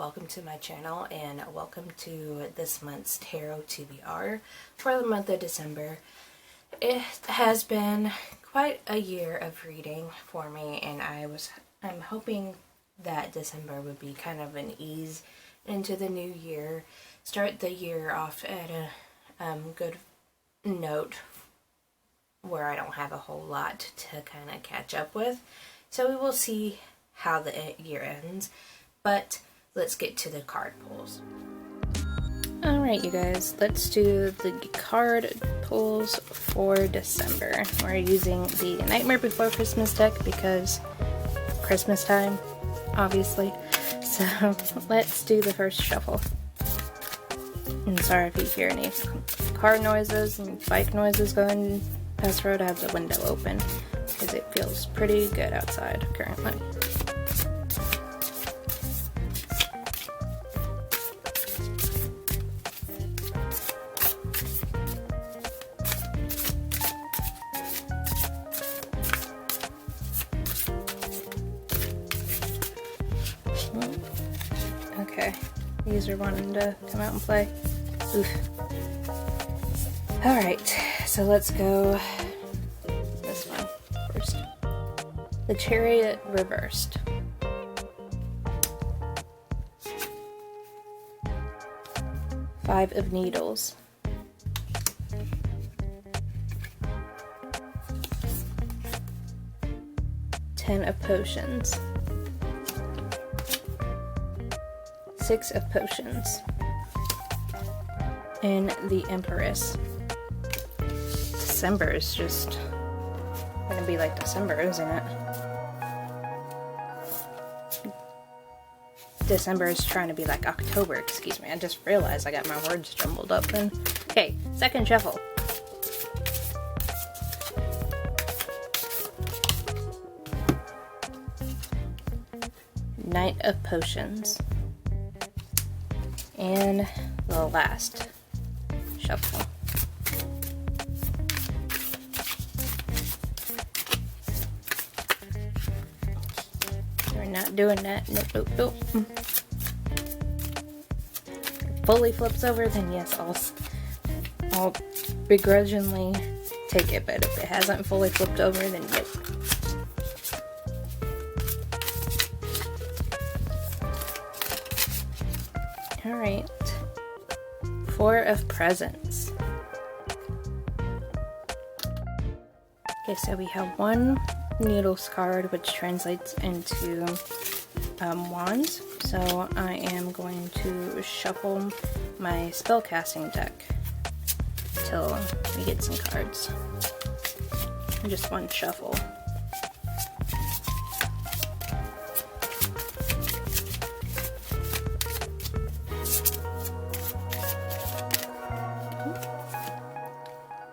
welcome to my channel and welcome to this month's Tarot TBR for the month of December. It has been quite a year of reading for me, and I'm hoping that December would be kind of an ease into the new year, start the year off at a good note where I don't have a whole lot to kind of catch up with. So we will see how the year ends, but let's get to the card pulls. Alright you guys, let's do the card pulls for December. We're using the Nightmare Before Christmas deck because Christmas time, obviously. So let's do the first shuffle. And sorry if you hear any car noises and bike noises going past the road. I have the window open because it feels pretty good outside currently. Okay, these are wanting to come out and play. Oof. Alright, so let's go this one first. The Chariot reversed. Five of Needles. Ten of Potions. Six of Potions. And the Empress. December is just gonna be like December, isn't it? December is trying to be like October, excuse me. I just realized I got my words jumbled up. And okay, second shuffle. Knight of Potions. And the last shuffle. We're not doing that. Nope, nope, nope. If it fully flips over, then yes, I'll begrudgingly take it. But if it hasn't fully flipped over, then nope. Alright. Four of Presents. Okay, so we have one Needles card, which translates into Wands. So I am going to shuffle my spellcasting deck till we get some cards. Just one shuffle.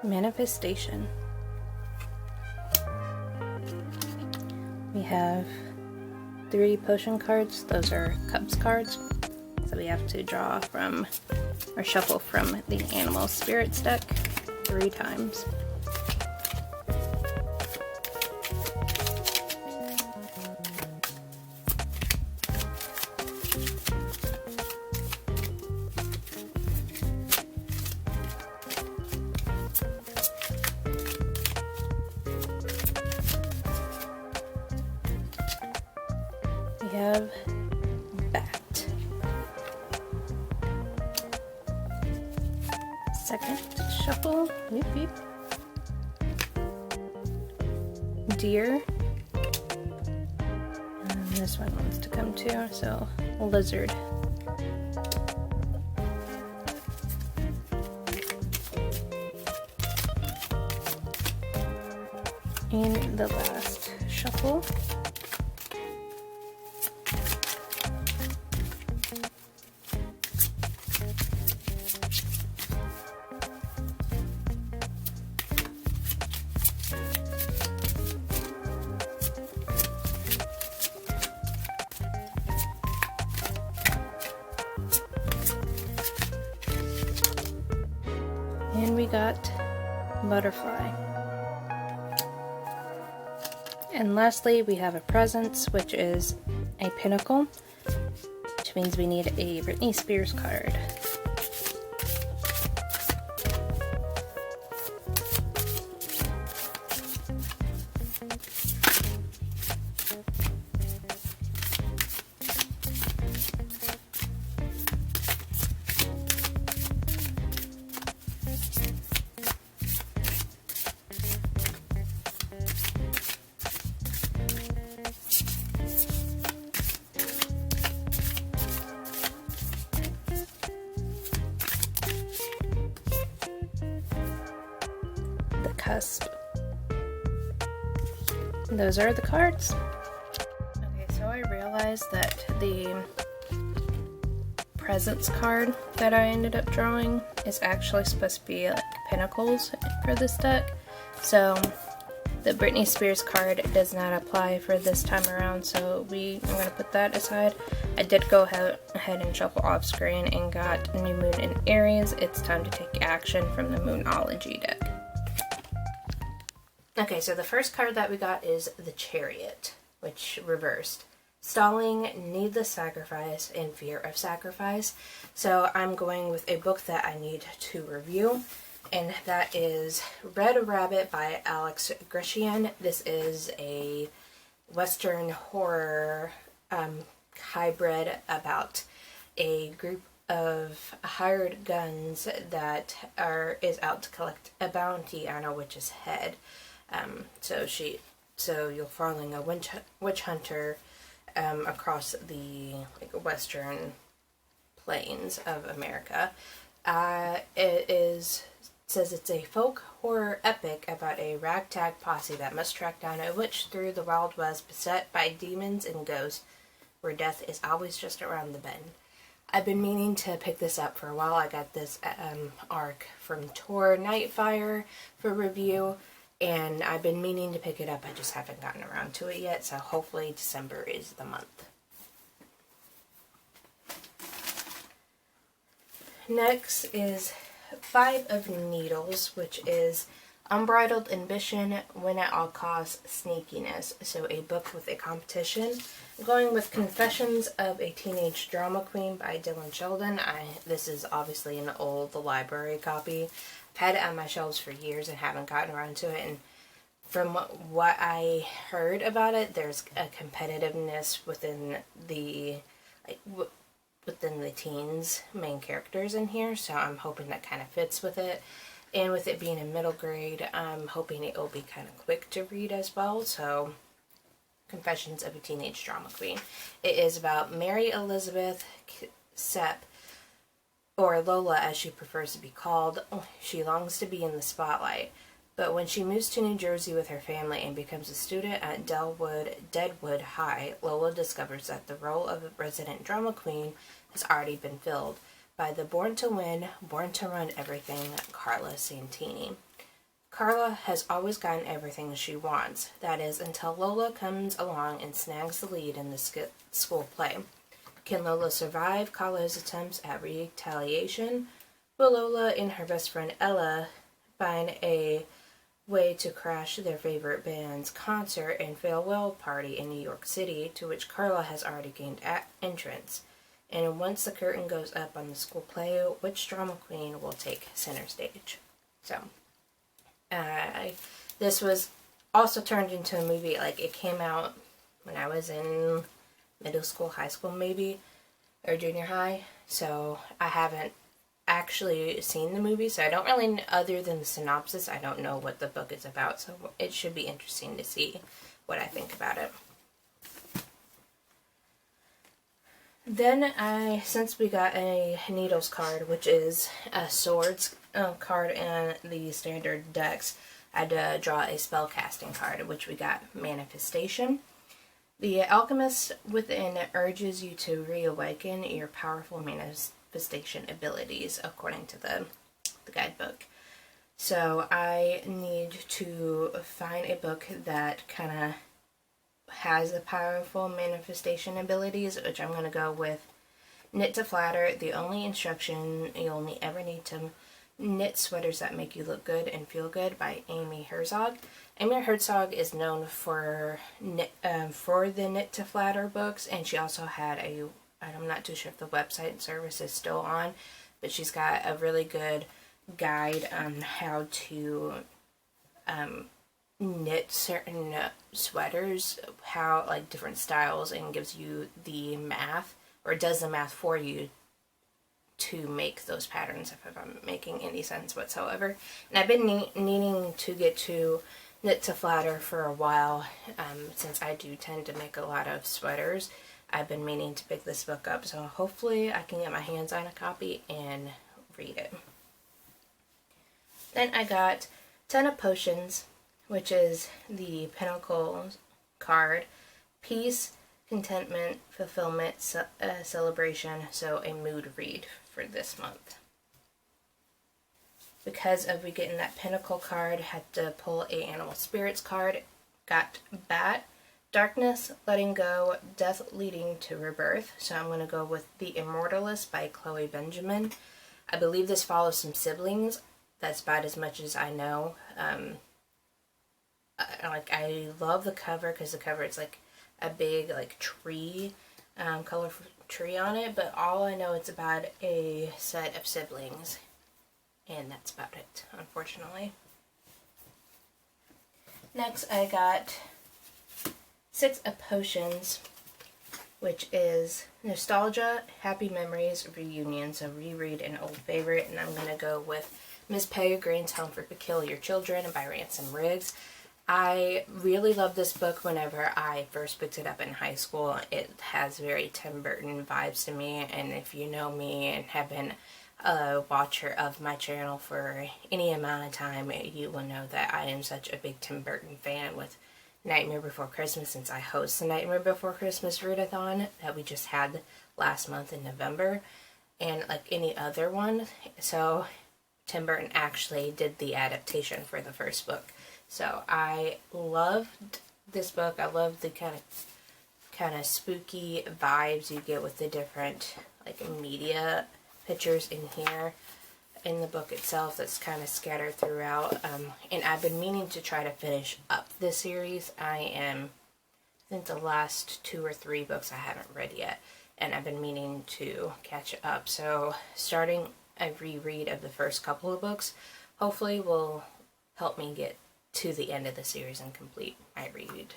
Manifestation. We have 3 potion cards. Those are Cups cards. So we have to draw from or shuffle from the Animal Spirits deck 3 times. We have Bat. Second shuffle. Beep, beep. Deer. And this one wants to come too, so Lizard. And the last shuffle. And we got Butterfly. And lastly, we have a Presence, which is a Pinnacle, which which means we need a Britney Spears card. Cusp. Those are the cards. Okay, so I realized that the Presence card that I ended up drawing is actually supposed to be like Pentacles for this deck. So the Britney Spears card does not apply for this time around, so I'm going to put that aside. I did go ahead and shuffle off screen and got New Moon in Aries. It's time to take action from the Moonology deck. Okay, so the first card that we got is the Chariot, which reversed. Stalling, needless sacrifice, and fear of sacrifice. So I'm going with a book that I need to review, and that is Red Rabbit by Alex Grecian. This is a Western horror hybrid about a group of hired guns that is out to collect a bounty on a witch's head. So you're following a witch hunter across the western plains of America. Says it's a folk horror epic about a ragtag posse that must track down a witch through the Wild West, beset by demons and ghosts, where death is always just around the bend. I've been meaning to pick this up for a while. I got this arc from Tor Nightfire for review, and I've been meaning to pick it up. I just haven't gotten around to it yet, so hopefully December is the month. Next is Five of Needles, which is Unbridled Ambition, Win at All Costs, Sneakiness. So a book with a competition. I'm going with Confessions of a Teenage Drama Queen by Dylan Sheldon. This is obviously an old library copy. I've had it on my shelves for years and haven't gotten around to it, and from what I heard about it, there's a competitiveness within the teens main characters in here, so I'm hoping that kind of fits with it. And with it being a middle grade, I'm hoping it will be kind of quick to read as well. So Confessions of a Teenage Drama Queen. It is about Mary Elizabeth Sepp, or Lola as she prefers to be called. She longs to be in the spotlight, but when she moves to New Jersey with her family and becomes a student at Deadwood High, Lola discovers that the role of a resident drama queen has already been filled by the born to win, born to run everything, Carla Santini. Carla has always gotten everything she wants, that is, until Lola comes along and snags the lead in the school play. Can Lola survive Carla's attempts at retaliation? Will Lola and her best friend Ella find a way to crash their favorite band's concert and farewell party in New York City, to which Carla has already gained entrance? And once the curtain goes up on the school play, which drama queen will take center stage? So, this was also turned into a movie. Like, it came out when I was in middle school, high school maybe, or junior high. So I haven't actually seen the movie, so I don't really, other than the synopsis, I don't know what the book is about. So it should be interesting to see what I think about it. Then since we got a Needles card, which is a Swords card in the standard decks, I had to draw a spellcasting card, which we got Manifestation. The alchemist within urges you to reawaken your powerful manifestation abilities, according to the guidebook. So I need to find a book that kind of has the powerful manifestation abilities, which I'm going to go with Knit to Flatter, the only instruction you only ever need to knit sweaters that make you look good and feel good, by Amy Herzog. Amy Herzog is known for the Knit to Flatter books, and she also had a I'm not too sure if the website service is still on, but she's got a really good guide on how to knit certain sweaters, how like different styles, and gives you the math, or does the math for you to make those patterns, if I'm making any sense whatsoever. And I've been needing to get to knit to flatter for a while, since I do tend to make a lot of sweaters. I've been meaning to pick this book up, so hopefully I can get my hands on a copy and read it. Then I got Ten of Potions, which is the Pentacles card. Peace, contentment, fulfillment, celebration, so a mood read for this month. Because of we getting that Pentacle card, had to pull a Animal Spirits card. Got Bat, darkness, letting go, death leading to rebirth. So I'm going to go with The Immortalist by Chloe Benjamin. I believe this follows some siblings. That's about as much as I know. I love the cover, because the cover, it's like a big like tree, colorful tree on it, but all I know, it's about a set of siblings, and that's about it, unfortunately. Next I got Six of Potions, which is nostalgia, happy memories, reunion, so reread an old favorite, and I'm going to go with Miss Peregrine's Home for Peculiar Children by Ransom Riggs. I really loved this book whenever I first picked it up in high school. It has very Tim Burton vibes to me, and if you know me and have been a watcher of my channel for any amount of time, you will know that I am such a big Tim Burton fan with Nightmare Before Christmas, since I host the Nightmare Before Christmas readathon that we just had last month in November, and like any other one. So Tim Burton actually did the adaptation for the first book. So I loved this book. I love the kind of spooky vibes you get with the different like media pictures in here in the book itself that's kind of scattered throughout. And I've been meaning to try to finish up this series. I think the last 2 or 3 books I haven't read yet, and I've been meaning to catch up. So starting a reread of the first couple of books hopefully will help me get to the end of the series and complete my read.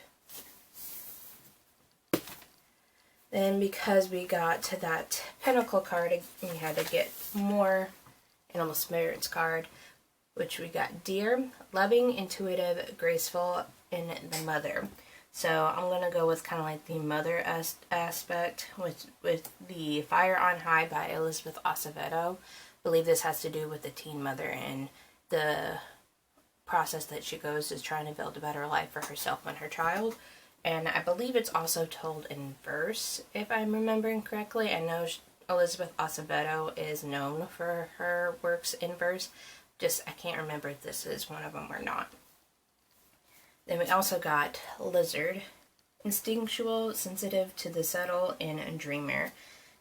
Then, because we got to that Pentacle card, we had to get more Animal Spirits card, which we got Dear, loving, intuitive, graceful, and the Mother. So I'm going to go with kind of like the mother aspect with the Fire on High by Elizabeth Acevedo. I believe this has to do with the teen mother and the process that she goes is trying to build a better life for herself and her child. And I believe it's also told in verse, if I'm remembering correctly. I know Elizabeth Acevedo is known for her works in verse. Just, I can't remember if this is one of them or not. Then we also got Lizard, instinctual, sensitive to the subtle, and a dreamer.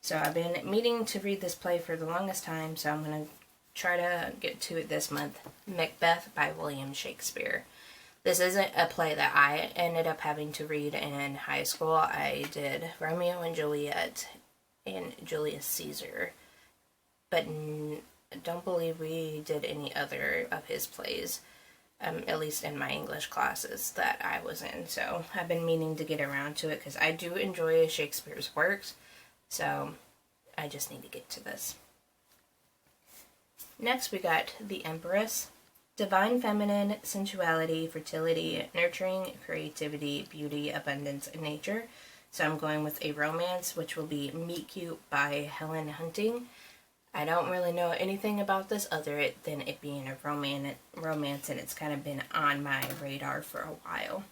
So I've been meaning to read this play for the longest time, so I'm going to try to get to it this month. Macbeth by William Shakespeare. This isn't a play that I ended up having to read in high school. I did Romeo and Juliet and Julius Caesar, but don't believe we did any other of his plays, at least in my English classes that I was in. So I've been meaning to get around to it because I do enjoy Shakespeare's works, so I just need to get to this. Next we got The Empress. Divine feminine, sensuality, fertility, nurturing, creativity, beauty, abundance, and nature. So I'm going with a romance, which will be Meet Cute by Helen Hunting. I don't really know anything about this other than it being a romance, and it's kind of been on my radar for a while.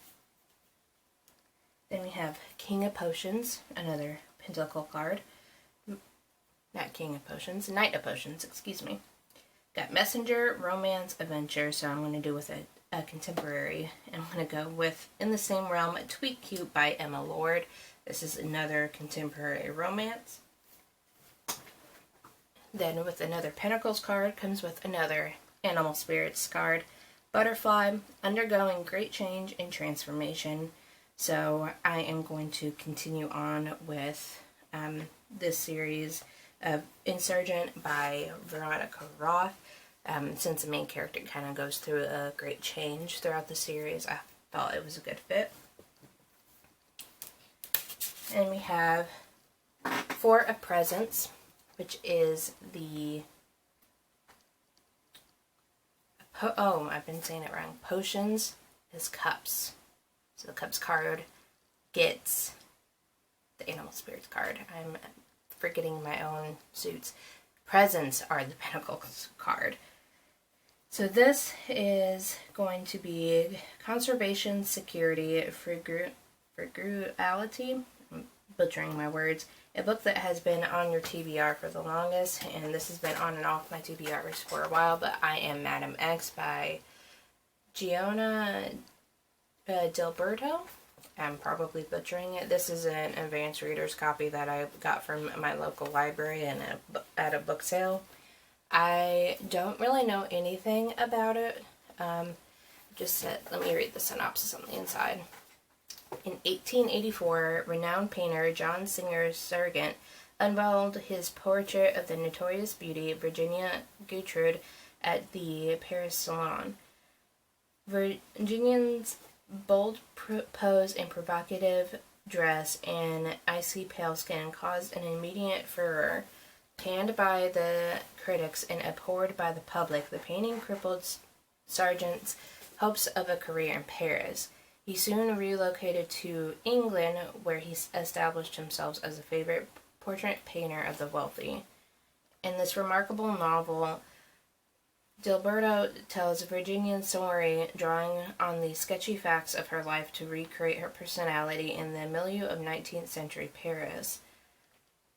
Then we have King of Potions, another Pentacle card. Not King of Potions, Knight of Potions, excuse me. Got Messenger, Romance, Adventure, so I'm going to do with a contemporary. And I'm going to go with, in the same realm, Tweet Cute by Emma Lord. This is another contemporary romance. Then with another Pentacles card comes with another Animal Spirits card. Butterfly, undergoing great change and transformation. So I am going to continue on with this series of Insurgent by Veronica Roth. Since the main character kind of goes through a great change throughout the series, I thought it was a good fit. And we have Four of Presents, which is the... oh, I've been saying it wrong. Potions is Cups. So the Cups card gets the Animal Spirits card. I'm forgetting my own suits. Presents are the Pentacles card. So this is going to be Conservation, Security, Frugality, I'm butchering my words, a book that has been on your TBR for the longest, and this has been on and off my TBRs for a while, but I Am Madam X by Gianna Dilberto. I'm probably butchering it. This is an advanced reader's copy that I got from my local library and at a book sale. I don't really know anything about it. Let me read the synopsis on the inside. In 1884, renowned painter John Singer Sargent unveiled his portrait of the notorious beauty Virginia Gertrude at the Paris Salon. Virginia's bold pose and provocative dress and icy pale skin caused an immediate furor. Panned by the critics and abhorred by the public, the painting crippled Sargent's hopes of a career in Paris. He soon relocated to England, where he established himself as a favorite portrait painter of the wealthy. In this remarkable novel, Dilberto tells Virginia's story, drawing on the sketchy facts of her life to recreate her personality in the milieu of 19th century Paris.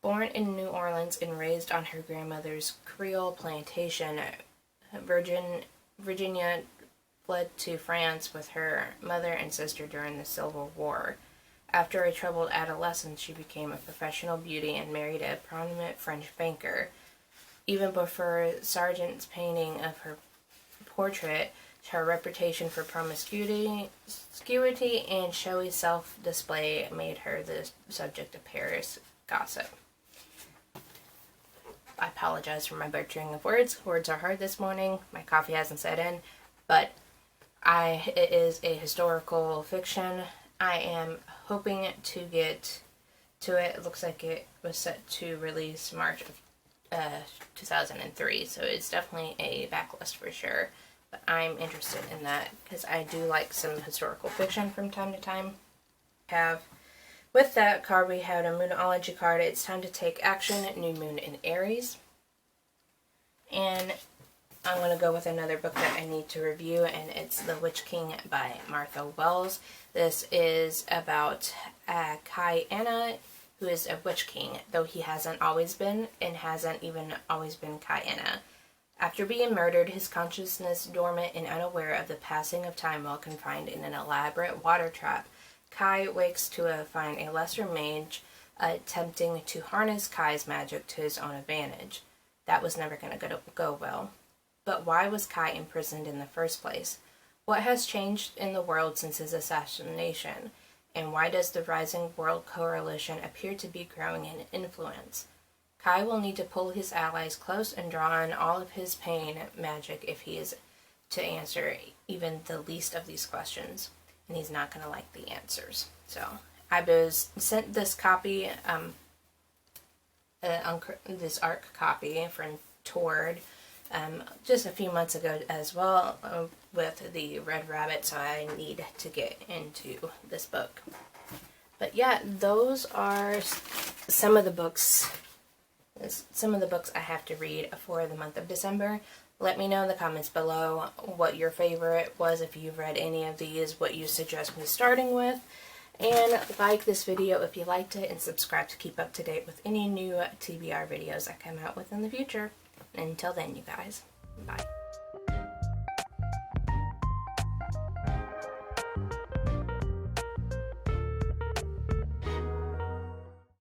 Born in New Orleans and raised on her grandmother's Creole plantation, Virginia fled to France with her mother and sister during the Civil War. After a troubled adolescence, she became a professional beauty and married a prominent French banker. Even before Sargent's painting of her portrait, her reputation for promiscuity and showy self-display made her the subject of Paris gossip. I apologize for my butchering of words. Words are hard this morning. My coffee hasn't set in, but it is a historical fiction. I am hoping to get to it. It looks like it was set to release March of 2003, so it's definitely a backlist for sure. But I'm interested in that because I do like some historical fiction from time to time. With that card, we have a Moonology card. It's time to take action. New Moon in Aries. And I'm going to go with another book that I need to review, and it's The Witch King by Martha Wells. This is about Kai Anna, who is a Witch King, though he hasn't always been, and hasn't even always been Kai Anna. After being murdered, his consciousness dormant and unaware of the passing of time while confined in an elaborate water trap, Kai wakes to find a lesser mage attempting to harness Kai's magic to his own advantage. That was never going to go well. But why was Kai imprisoned in the first place? What has changed in the world since his assassination? And why does the rising world coalition appear to be growing in influence? Kai will need to pull his allies close and draw on all of his pain magic if he is to answer even the least of these questions. And he's not going to like the answers. So I was sent this copy, this ARC copy from Tord just a few months ago as well with the Red Rabbit, so I need to get into this book. But yeah, those are some of the books I have to read for the month of December. Let me know in the comments below what your favorite was, if you've read any of these, what you suggest me starting with. And like this video if you liked it, and subscribe to keep up to date with any new TBR videos I come out with in the future. And until then, you guys, bye.